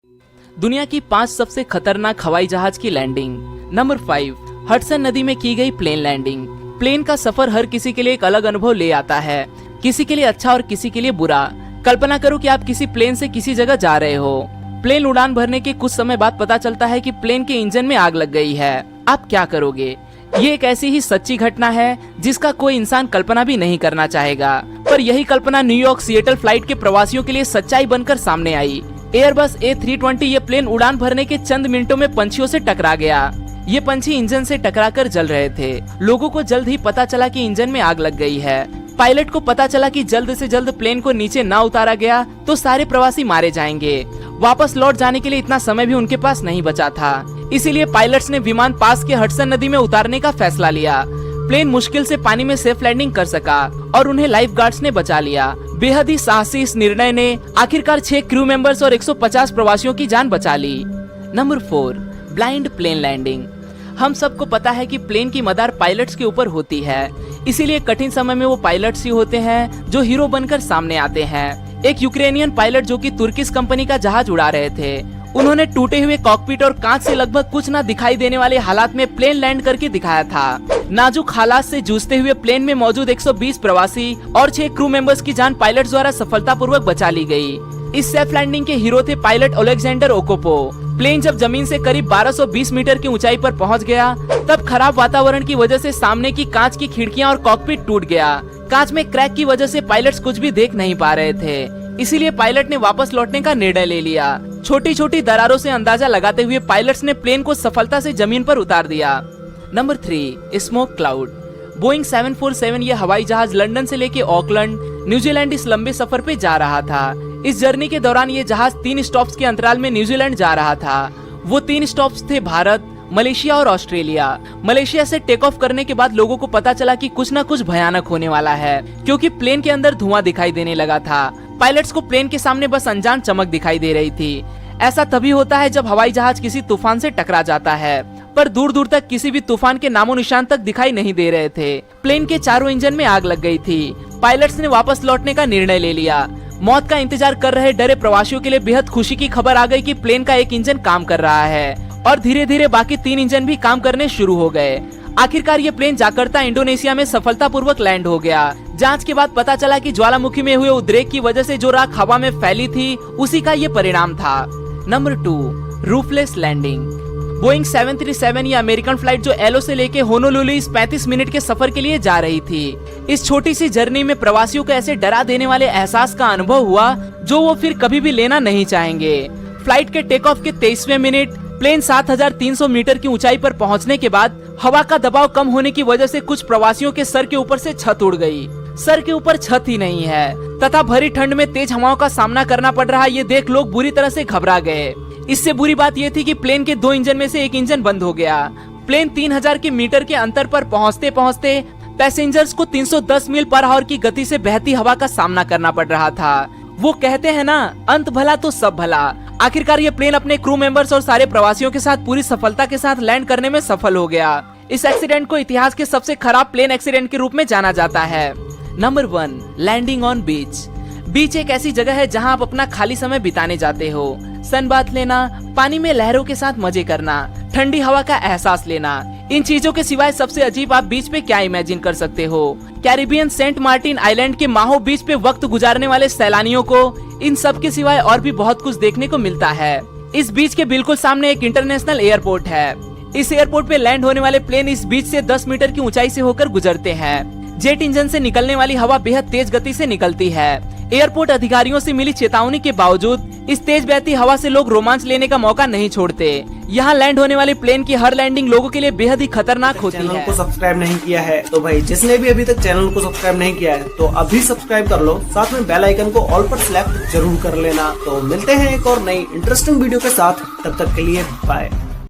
दुनिया की 5 सबसे खतरनाक हवाई जहाज की लैंडिंग। नंबर 5, हडसन नदी में की गई प्लेन लैंडिंग। प्लेन का सफर हर किसी के लिए एक अलग अनुभव ले आता है, किसी के लिए अच्छा और किसी के लिए बुरा। कल्पना करो कि आप किसी प्लेन से किसी जगह जा रहे हो। प्लेन उड़ान भरने के कुछ समय बाद पता चलता है कि प्लेन के इंजन में आग लग गई है। आप क्या करोगे? ये एक ऐसी ही सच्ची घटना है जिसका कोई इंसान कल्पना भी नहीं करना चाहेगा, पर यही कल्पना न्यूयॉर्क सिएटल फ्लाइट के प्रवासियों के लिए सच्चाई बनकर सामने आई। एयरबस A320 ये प्लेन उड़ान भरने के चंद मिनटों में पंछियों से टकरा गया। ये पंछी इंजन से टकराकर जल रहे थे। लोगों को जल्द ही पता चला कि इंजन में आग लग गई है। पायलट को पता चला कि जल्द से जल्द प्लेन को नीचे ना उतारा गया तो सारे प्रवासी मारे जाएंगे। वापस लौट जाने के लिए इतना समय भी उनके पास नहीं बचा था, इसीलिए पायलट्स ने विमान पास के हडसन नदी में उतारने का फैसला लिया। प्लेन मुश्किल से पानी में सेफ लैंडिंग कर सका और उन्हें लाइफ गार्ड्स ने बचा लिया। बेहद ही साहसी इस निर्णय ने आखिरकार 6 क्रू मेंबर्स और 150 प्रवासियों की जान बचा ली। Number 4, blind plane landing. हम सबको पता है कि प्लेन की मदार पायलट्स के ऊपर होती है, इसीलिए कठिन समय में वो पायलट्स ही होते हैं जो हीरो बनकर सामने आते हैं। एक यूक्रेनियन पायलट जो कि तुर्किश कंपनी का जहाज उड़ा रहे थे, उन्होंने टूटे हुए कॉकपिट और कांच से लगभग कुछ ना दिखाई देने वाले हालात में प्लेन लैंड करके दिखाया था। नाजुक हालात से जूझते हुए प्लेन में मौजूद 120 प्रवासी और 6 क्रू मेंबर्स की जान पायलट द्वारा सफलतापूर्वक बचा ली गई। इस सेफ लैंडिंग के हीरो थे पायलट ओलेक्जेंडर ओकोपो। प्लेन जब जमीन से करीब 1220 मीटर की ऊंचाई पर पहुंच गया, तब खराब वातावरण की वजह से सामने की कांच की खिड़कियां और कॉकपिट टूट गया। कांच में क्रैक की वजह से पायलट्स कुछ भी देख नहीं पा रहे थे, इसीलिए पायलट ने वापस लौटने का निर्णय ले लिया। छोटी छोटी दरारों से अंदाजा लगाते हुए पायलट्स ने प्लेन को सफलता से जमीन पर उतार दिया। Number 3, smoke cloud. बोइंग 747 ये हवाई जहाज लंदन से लेके ऑकलैंड, न्यूजीलैंड इस लंबे सफर पे जा रहा था। इस जर्नी के दौरान ये जहाज 3 स्टॉप्स के अंतराल में न्यूजीलैंड जा रहा था। वो 3 स्टॉप्स थे भारत, मलेशिया और ऑस्ट्रेलिया। मलेशिया से टेक ऑफ करने के बाद लोगों को पता चला कि कुछ न कुछ भयानक होने वाला है, क्योंकि प्लेन के अंदर धुआं दिखाई देने लगा था। पायलट्स को प्लेन के सामने बस अनजान चमक दिखाई दे रही थी। ऐसा तभी होता है जब हवाई जहाज किसी तूफान से टकरा जाता है, पर दूर दूर तक किसी भी तूफान के नामो निशान तक दिखाई नहीं दे रहे थे। प्लेन के चारों इंजन में आग लग गई थी। पायलट्स ने वापस लौटने का निर्णय ले लिया। मौत का इंतजार कर रहे डरे प्रवासियों के लिए बेहद खुशी की खबर आ गई कि प्लेन का एक इंजन काम कर रहा है और धीरे धीरे बाकी 3 इंजन भी काम करने शुरू हो गए। आखिरकार ये प्लेन जाकर्ता इंडोनेशिया में सफलतापूर्वक लैंड हो गया। जांच के बाद पता चला कि ज्वालामुखी में हुए उद्रेक की वजह से जो राख हवा में फैली थी, उसी का ये परिणाम था। Number 2, रूफलेस landing. बोइंग 737 ये अमेरिकन फ्लाइट जो एलो से लेके होनोलुलु इस 35 मिनट के सफर के लिए जा रही थी। इस छोटी सी जर्नी में प्रवासियों को ऐसे डरा देने वाले एहसास का अनुभव हुआ जो वो फिर कभी भी लेना नहीं चाहेंगे। फ्लाइट के टेक ऑफ के 23वें मिनट प्लेन 7300 मीटर की ऊंचाई पर पहुंचने के बाद हवा का दबाव कम होने की वजह से कुछ प्रवासियों के सर के ऊपर से छत उड़ गई। सर के ऊपर छत ही नहीं है तथा भरी ठंड में तेज हवाओं का सामना करना पड़ रहा, ये देख लोग बुरी तरह से घबरा गए। इससे बुरी बात ये थी कि प्लेन के 2 इंजन में से एक इंजन बंद हो गया। प्लेन 3000 के मीटर के अंतर पर पहुंचते पहुंचते पैसेंजर्स को 310 मील पर आवर की गति से बहती हवा का सामना करना पड़ रहा था। वो कहते हैं ना, अंत भला तो सब भला। आखिरकार ये प्लेन अपने क्रू मेंबर्स और सारे प्रवासियों के साथ पूरी सफलता के साथ लैंड करने में सफल हो गया। इस एक्सीडेंट को इतिहास के सबसे खराब प्लेन एक्सीडेंट के रूप में जाना जाता है। नंबर 1, लैंडिंग ऑन बीच। बीच एक ऐसी जगह है जहां आप अपना खाली समय बिताने जाते हो। सनबाथ लेना, पानी में लहरों के साथ मजे करना, ठंडी हवा का एहसास लेना। इन चीजों के सिवाय सबसे अजीब आप बीच पे क्या इमेजिन कर सकते हो? कैरिबियन सेंट मार्टिन आइलैंड के माहो बीच पे वक्त गुजारने वाले सैलानियों को इन सब के सिवाय और भी बहुत कुछ देखने को मिलता है। इस बीच के बिल्कुल सामने एक इंटरनेशनल एयरपोर्ट है। इस एयरपोर्ट पे लैंड होने वाले प्लेन इस बीच से 10 मीटर की ऊंचाई से होकर गुजरते हैं। जेट इंजन से निकलने वाली हवा बेहद तेज गति से निकलती है। एयरपोर्ट अधिकारियों से मिली चेतावनी के बावजूद इस तेज बहती हवा से लोग रोमांच लेने का मौका नहीं छोड़ते। यहाँ लैंड होने वाली प्लेन की हर लैंडिंग लोगों के लिए बेहद ही खतरनाक होती है। चैनल को सब्सक्राइब नहीं किया है तो भाई जिसने भी अभी तक चैनल को सब्सक्राइब नहीं किया है तो अभी सब्सक्राइब कर लो, साथ में बेल आइकन को ऑल पर सिलेक्ट जरूर कर लेना। तो मिलते हैं एक और नई इंटरेस्टिंग वीडियो के साथ, तब तक के लिए बाय।